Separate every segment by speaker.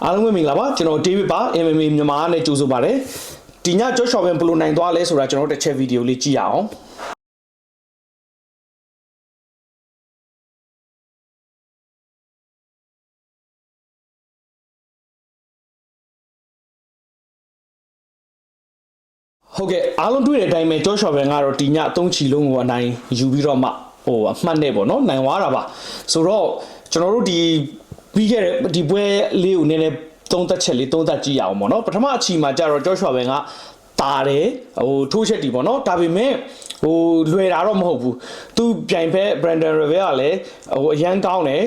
Speaker 1: အားလုံးပဲမင်္ဂလာပါကျွန်တော် David ပါ MMA မြန်မာနဲ့ကြိုဆိုပါရစေဒီညကြော့ရှော့ဘန်ဘယ်လိုနိုင်သွားလဲဆိုတာကျွန်တော်တစ်ချက်ဗီဒီယိုလေးကြည့်ရအောင်ဟုတ်ကဲ့အားလုံးတွေ့တဲ့အတိုင်းပဲကြော့ရှော့ဘန်ကတော့ဒီည3ချီလုံးကိုအနိုင်ယူပြီးတော့မှအမှတ်နဲ့ပေါ့နော်နိုင်သွားတာပါဆိုတော့ကျွန်တော်တို့ဒီပြီးခဲ့တဲ့ဒီပွဲလေးကိုနည်းနည်းသုံးသက်ချက်လေးသုံးသက်ကြည့်ရအောင်ပေါ့နော်ပထမအချီမှာကျတော့ကြော့ရှော့ဘန်ကတာတယ်ထိုးချက်တီပေါ့နော်ဒါပေမဲ့လွယ်တာတော့မဟုတ်ဘူးသူပြိုင်ဖက် Brandon Royval ကလည်းအရန်ကောင်းတယ်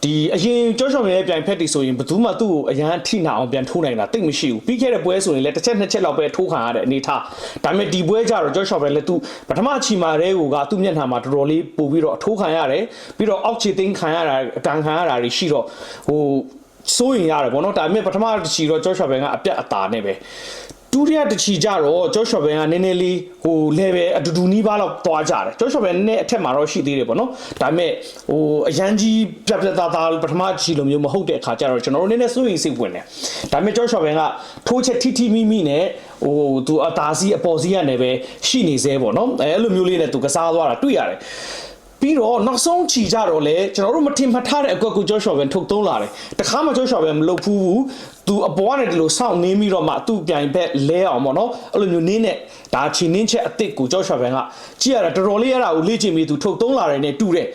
Speaker 1: ဒီအရင်ကြော့ရှော့ဘန်ရဲ့ပြိုင်ဖက်တီဆိုရင်ဘယ်သူမှသူ့ကိုအရန်ထိနာအောင်ပြန်ထိုးနိုင်တာတိတ်မရှိဘူးပြီးခဲ့တဲ့ပွဲဆိုရင်လည်းတစ်ချက်နှစ်ချက်လောက်ပဲထိုးခံရတဲ့အနေထားဒါပေမဲ့ဒီပွဲကျတော့ကြော့ရှော့ဘန်လည်းသူပထမအချီမှာတည်းကသူ့မျက်နှာမှာတော်တော်လေးပို့ပြီးတော့အထိုးခံရတယ်ပြီးတော့အောက်ခြေသိမ်းခံရတာအတန်ခံရတာတွေရှိတော့စိုးရင်ရတယ်ဗောနော်ဒါပေမဲ့ပထမတစ်ချီတော့ကြော့ရှော့ဘန်ကအပြတ်အသာနဲ့ပဲဒုတိယတစ်ချီကြတော့ကြော့ရှော့ဘန်ကနည်းနည်းလေး level အတူတူနီးပါးလောက်သွားကြတယ်ကြော့ရှော့ဘန်နဲ့အထက်မှာတော့ရှိသေးတယ်ပေါ့နော်ဒါပေမဲ့အရန်ကြီးပြတ်သားပထမချီလိုမျိုးမဟုတ်တဲ့အခါကျတော့ကျွန်တော်တို့နည်းနည်းစိုးရိမ်စိတ်ဝင်တယ်ဒါပေမဲ့ကြော့ရှော့ဘန်ကထိုးချက်ထိမိနဲ့သူအသာစီးအပေါ်စီးကနေပဲရှိနေသေးပေါ့နော်အဲ့လိုမျိုးလေးနဲ့သူကစားသွားတာတွေ့ရတယ်ပြီးတော့နောက်ဆုံးချီကြတော့လေကျွန်တော်တို့မထင်မှတ်ထားတဲ့အကွက်ကိုကြော့ရှော့ဘန်ထုတ်သုံးလာတယ်တခါမှကြော့ရှော့ဘန်မလုပ်ဘူးသူအပေါ်ကနေဒီလိုစောင့်နေပြီးတော့မှသူ့ပြိုင်ဘက်လဲအောင်ပေါ့နော်အဲ့လိုမျိုးနင်းနဲ့ဒါချီနင်းချက်အစ်စ်ကိုကြော့ရှော့ဘန်ကကြည့်ရတာတော်တော်လေးရတာကိုလေ့ကျင့်ပြီးသူထုတ်သုံးလာတယ်နဲ့တူတယ်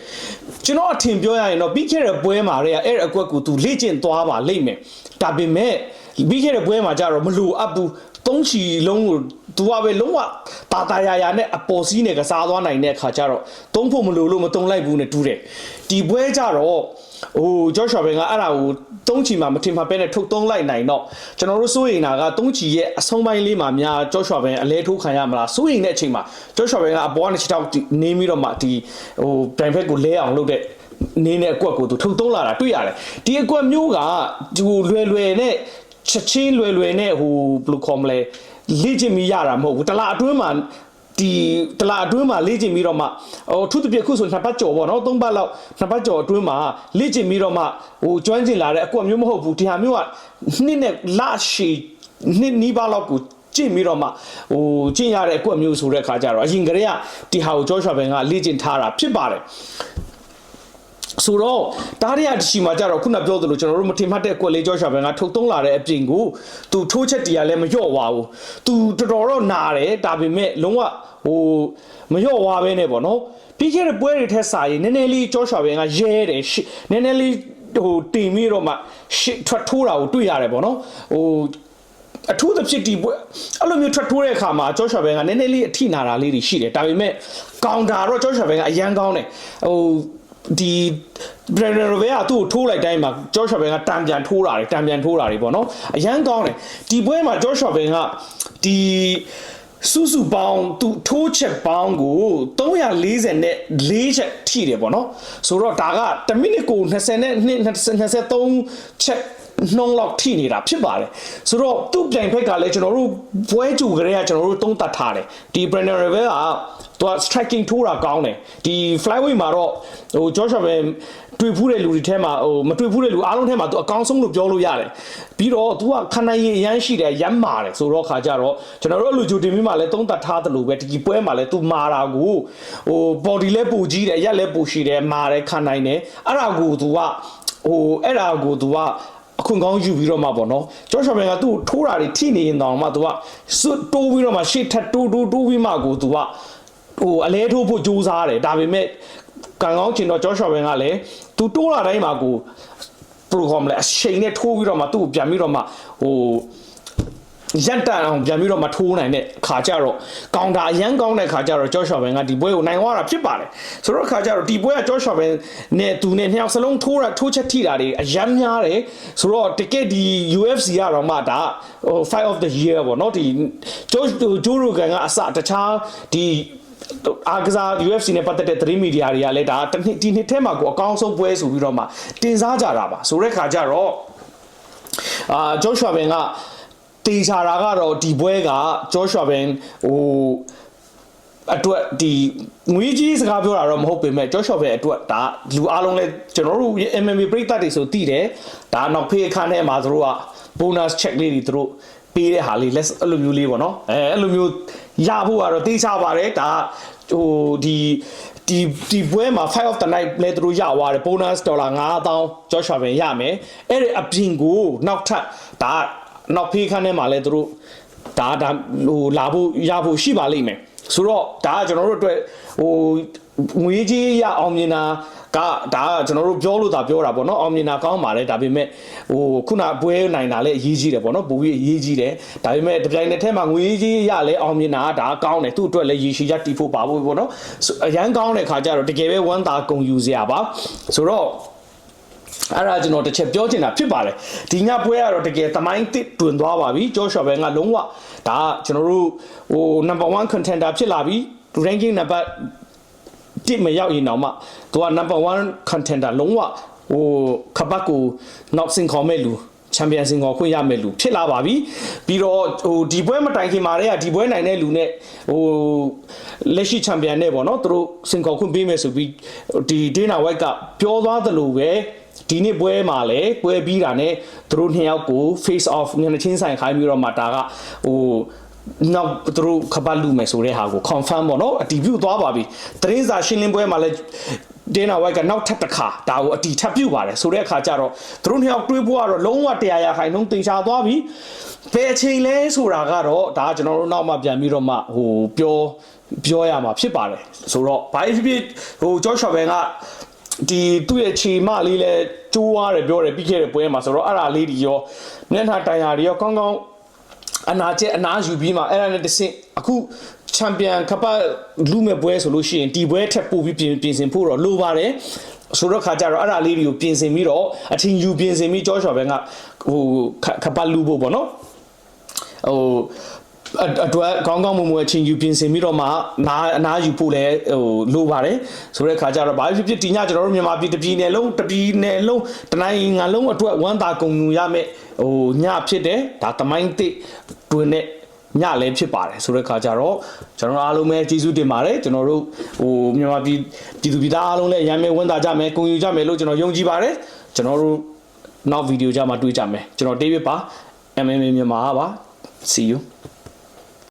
Speaker 1: ကျွန်တော်အထင်ပြောရရင်တော့ပြီးခဲ့တဲ့ပွဲမှာတည်းအဲ့အကွက်ကိုသူလေ့ကျင့်သွားပါလိမ့်မယ်ဒါပေမဲ့ပြီးခဲ့တဲ့ပွဲမှာကျတော့မလိုအပ်ဘူး3ချီလုံးကိုသူကပဲလုံးဝတာယာနဲ့အပေါ်စီးနဲ့ကစားသွားနိုင်တဲ့အခါကျတော့သုံးဖို့မလိုလို့မသုံးလိုက်ဘူးနဲ့တူတယ်ဒီပွဲကျတော့ကြော့ရှော့ဘန်ကအဲ့ဒါကို3ချီမှာမထင်မှပဲနဲ့ထုတ်သုံးလိုက်နိုင်တော့ကျွန်တော်တို့စိုးရိမ်တာက3ချီရဲ့အဆုံးပိုင်းလေးမှာများကြော့ရှော့ဘန်အလဲထိုးခံရမလားစိုးရိမ်တဲ့အချိန်မှာကြော့ရှော့ဘန်ကအပေါ်ကနေ6တောက်နေပြီးတော့မှဒီပြိုင်ဖက်ကိုလဲအောင်လုပ်တဲ့နေတဲ့အကွက်ကိုသူထုတ်သုံးလာတာတွေ့ရတယ်ဒီအကွက်မျိုးကလွယ်နဲ့ချက်ချင်းလွယ်နဲ့ဘယ်လိုခေါ်မလဲလေ့ကျင့်မိရတာမဟုတ်ဘူးတလားအတွင်းမှာလေ့ကျင့်ပြီးတော့မှထုသဖြင့်ခုဆို2ပတ်ကျော်ပေါ့နော်3ပတ်လောက်2ပတ်ကျော်အတွင်းမှာလေ့ကျင့်ပြီးတော့မှကျွမ်းကျင်လာတဲ့အကွက်မျိုးမဟုတ်ဘူးဒီဟာမျိုးကနှစ်နဲ့လရှည်နှစ်နီးပါးလောက်ကိုကျင့်ပြီးတော့မှကျင့်ရတဲ့အကွက်မျိုးဆိုတဲ့အခါကျတော့အရင်ကတည်းကဒီဟာကိုကြော့ရှော့ဘန်ကလေ့ကျင့်ထားတာဖြစ်ပါတယ်ဆိုတော့တားရရတချီမှာကြတော့ခုနပြောသလိုကျွန်တော်တို့မထင်မှတ်တဲ့အကွက်လေးကြော့ရှော့ဘန်ကထုတ်သုံးလာတဲ့အပြင်ကိုသူထိုးချက်တီးရလဲမလျော့သွားဘူးသူတော်တော်နာတယ်ဒါပေမဲ့လုံးဝမလျော့သွားပဲနဲ့ပေါ့နော်ပြီးခဲ့တဲ့ပွဲတွေထက်စာရင်နည်းနည်းလေးကြော့ရှော့ဘန်ကရဲတယ်နည်းနည်းလေးတင်ပြီးတော့မှထွက်ထိုးတာကိုတွေ့ရတယ်ပေါ့နော်အထူးသဖြင့်ဒီပွဲအဲ့လိုမျိုးထွက်ထိုးတဲ့အခါမှာကြော့ရှော့ဘန်ကနည်းနည်းလေးအထိနာတာလေးတွေရှိတယ်ဒါပေမဲ့ကောင်တာတော့ကြော့ရှော့ဘန်ကအရန်ကောင်းတယ်ဒီ Brandon Royval ကသူ့ကိုထိုးလိုက်တိုင်းမှာကြော့ရှော့ဘန်ကတံပြန်ထိုးတာတွေပေါ့နော်အရန်ကောင်းတယ်ဒီပွဲမှာကြော့ရှော့ဘန်ကဒီစုပေါင်းသူထိုးချက်ပေါင်းကို340နဲ့4ချက်ထိတယ်ပေါ့နော်ဆိုတော့ဒါက1မိနစ်ကို20နဲ့23ချက်နှုံးလောက်ထိနေတာဖြစ်ပါတယ်ဆိုတော့သူ့ပြိုင်ဖက်ကလည်းကျွန်တော်တို့ပွဲကြိုကလေးကကျွန်တော်တို့သုံးသပ်ထားတယ်ဒီ Brandon Royval ကသူက striking ထိုးတာကောင်းတယ်ဒီ flyweight မှာတော့ကြော့ရှော့ဘန်တွေ့ဖူးတဲ့လူတွေထဲမှာမတွေ့ဖူးတဲ့လူအားလုံးထဲမှာသူအကောင်းဆုံးလို့ပြောလို့ရတယ်ပြီးတော့သူကခန္ဓာရည်အရန်ရှိတယ်ရမ်းမာတယ်ဆိုတော့ခါကြတော့ကျွန်တော်တို့အလူဂျိုတင်ပြီးမှလည်းသုံးသပ်ထားသလိုပဲဒီပွဲမှာလည်းသူမာတာကို body လည်းပိုကြီးတယ်ရက်လည်းပိုရှိတယ်မာတယ်ခံနိုင်တယ်အဲ့ဒါကိုသူကအခွင့်ကောင်းယူပြီးတော့မှပေါ့နော်ကြော့ရှော့ဘန်ကသူ့ထိုးတာတွေထိနေရင်တောင်မှသူကစွတ်တိုးပြီးတော့မှရှေ့ထပ်တိုးပြီးမှကိုသူကအလဲထိုးဖို့ကြိုးစားတယ်ဒါပေမဲ့ကံကောင်းချင်တော့ကြော့ရှော့ဘန်ကလည်းသူတိုးလာတိုင်းမှာကိုပရိုဂရမ်လဲအချိန်နဲ့ထိုးပြီးတော့မှသူ့ကိုပြန်ပြီးတော့မှရက်တန်အောင်ပြန်ပြီးတော့မထိုးနိုင်တဲ့ခါကြတော့ကောင်တာရန်ကောင်းတဲ့ခါကြတော့ကြော့ရှော့ဘန်ကဒီပွဲကိုနိုင်သွားတာဖြစ်ပါတယ်ဆိုတော့ခါကြတော့ဒီပွဲကကြော့ရှော့ဘန်နဲ့သူနဲ့နှစ်ယောက်စလုံးထိုးချက်ထိတာတွေအရန်များတယ်ဆိုတော့တကယ်ဒီ UFC ကတော့မှဒါfight of the year ပေါ့နော်ဒီဂျိုရိုဂန်ကအစတခြားဒီအားကစား UFC နဲ့ပတ်သက်တဲ့သတင်းမီဒီယာတွေကလည်းဒါဒီနှစ်ထဲမှာကိုအကောင်းဆုံးပွဲဆိုပြီးတော့မှတင်စားကြတာပါဆိုတဲ့ခါကြတော့ဂျော့ရှွာဘန်ကတေချာတာကတော့ဒီပွဲကဂျော့ရှွာဘန် အတွက်ဒီငွေကြီးစကားပြောတာတော့မဟုတ်ပေမဲ့ကြော့ရှော့ပဲအတွက်ဒါလူအားလုံးလဲကျွန်တော်တို့ MMA ပရိသတ်တွေဆိုတည်တယ်ဒါနောက်ဖေးအခန်းထဲမှာသူတို့က bonus check လေးတွေသူတို့ပေးတဲ့ဟာလေး let's အဲ့လိုမျိုးလေးပေါ့နော်အဲ့လိုမျိုးရဖို့ကတော့သိချပါတယ်ဒါဟိုဒီပွဲမှာ5 of the night လဲသူတို့ရသွားတယ် bonus $5000 Joshua ပဲရမယ်အဲ့ဒီအပြင်ကိုနောက်ထပ်ဒါနောက်ဖေးခန်းထဲမှာလဲသူတို့ဒါဟိုလာဖို့ရဖို့ရှိပါလိမ့်မယ်ဆိုတော့ဒါကကျွန်တော်တို့အတွက်ဟိုငွေကြီးရအောင်မြင်တာကဒါကကျွန်တော်တို့ပြောလို့သာပြောတာပေါ့နော်အောင်မြင်တာကောင်းပါလေဒါပေမဲ့ဟိုခုနပွဲနိုင်တာလည်းအရေးကြီးတယ်ပေါ့နော်ပူပြီးအရေးကြီးတယ်ဒါပေမဲ့တပြိုင်နက်တည်းမှာငွေကြီးရလဲအောင်မြင်တာဒါကောင်းတယ်သူ့အတွက်လည်းရေရှည်ရတီဖို့ပါဖို့ပေါ့နော်အရန်ကောင်းတဲ့ခါကျတော့တကယ်ပဲဝမ်းသာကုန်ယူစရာပါဆိုတော့အဲ့ဒါကျွန်တော်တစ်ချက်ပြောချင်တာဖြစ်ပါတယ်ဒီညပွဲကတော့တကယ်သမိုင်းတစ်တွင်သွားပါပြီကြောရှော့ပဲငါလုံးဝဒါကကျွန်တော်တို့ဟို number 1 contender ဖြစ်လာပြီ ranking number 1မရောက်ရင်တော့မှသူက number 1 contender လုံးဝဟိုခပတ်ကိုနောက်စင်ခေါ်မဲ့လူချန်ပီယံစင်ခေါ်ခွင့်ရမဲ့လူဖြစ်လာပါပြီပြီးတော့ဟိုဒီပွဲမတိုင်ခင်မှာတည်းကဒီပွဲနိုင်တဲ့လူနဲ့ဟိုလက်ရှိချန်ပီယံနဲ့ပေါ့နော်သူတို့စင်ခေါ်ခွင့်ပေးမယ်ဆိုပြီးဒီဒေးနာဝိုက်ကပြောသွားသလိုပဲဒီနေ့ပွဲမှာလည်းပွဲပြီးတာနဲ့သူတို့နှစ်ယောက်ကို face off ညနေချင်းဆိုင်ခိုင်းပြီးတော့မှဒါကဟိုနောက်သူတို့ခပတ်လူမယ်ဆိုတဲ့ဟာကို confirm ပေါ့နော်အတည်ပြုသွားပါပြီသတင်းစာရှင်းလင်းပွဲမှာလည်းဒေးနာဝိုက်ကနောက်ထပ်တစ်ခါဒါကိုအတည်ထပ်ပြုပါတယ်ဆိုတဲ့အခါကျတော့သူတို့နှစ်ယောက်တွေးဖို့ကတော့လုံးဝ100%တင်ရှားသွားပြီဘယ်အချိန်လဲဆိုတာကတော့ဒါကျွန်တော်တို့နောက်မှပြန်ပြီးတော့မှဟိုပြောရမှာဖြစ်ပါတယ်ဆိုတော့ဘာဖြစ်ဟိုဂျော့ရှော့ဘန်ကဒီသူ့ရဲ့ခြေမလေးလဲကျိုးသွားတယ်ပြောတယ်ပြီးခဲ့တဲ့ပွဲမှာဆိုတော့အဲ့ဒါလေးတွေရောမျက်နှာတိုင်ယာတွေရောကောင်းကောင်းအနာကျက်အနာယူပြီးမှအဲ့ဒါနဲ့တဆင့်အခုချန်ပီယံကပတ်လူမဲ့ပွဲဆိုလို့ရှိရင်ဒီပွဲထက်ပိုပြီးပြင်ဆင်ဖို့တော့လိုပါတယ်ဆိုတော့ခါကြတော့အဲ့ဒါလေးတွေကိုပြင်ဆင်ပြီးတော့အထင်ယူပြင်ဆင်ပြီးကြောရှော့ဘန်ကဟိုကပတ်လူဖို့ပေါ့နော်ဟိုအတွက်ကောင်းကောင်းမွန်မွန်အချင်းယူပြင်ဆင်ပြီးတော့မှအနာယူဖို့လဲဟိုလိုပါတယ်ဆိုတဲ့ခါကျတော့ဘာဖြစ်ဒီညကျွန်တော်တို့မြန်မာပြည်တပြည်နယ်လုံးတနိုင်ငံလုံးအတွက်ဝမ်းသာကုန်ယူရမယ်ဟိုညဖြစ်တယ်ဒါတမိုင်းတစ်တွင်နဲ့ညလည်းဖြစ်ပါတယ်ဆိုတဲ့ခါကျတော့ကျွန်တော်အားလုံးပဲကျေးဇူးတင်ပါတယ်ကျွန်တော်တို့ဟိုမြန်မာပြည်သူပြည်သားအားလုံးလည်းရမ်းမဲဝမ်းသာကြမယ်ကုန်ယူကြမယ်လို့ကျွန်တော်ယုံကြည်ပါတယ်ကျွန်တော်တို့နောက်ဗီဒီယိုကြမှာတွေ့ကြမယ်ကျွန်တော် David ပါ MMA မြန်မာပါ see you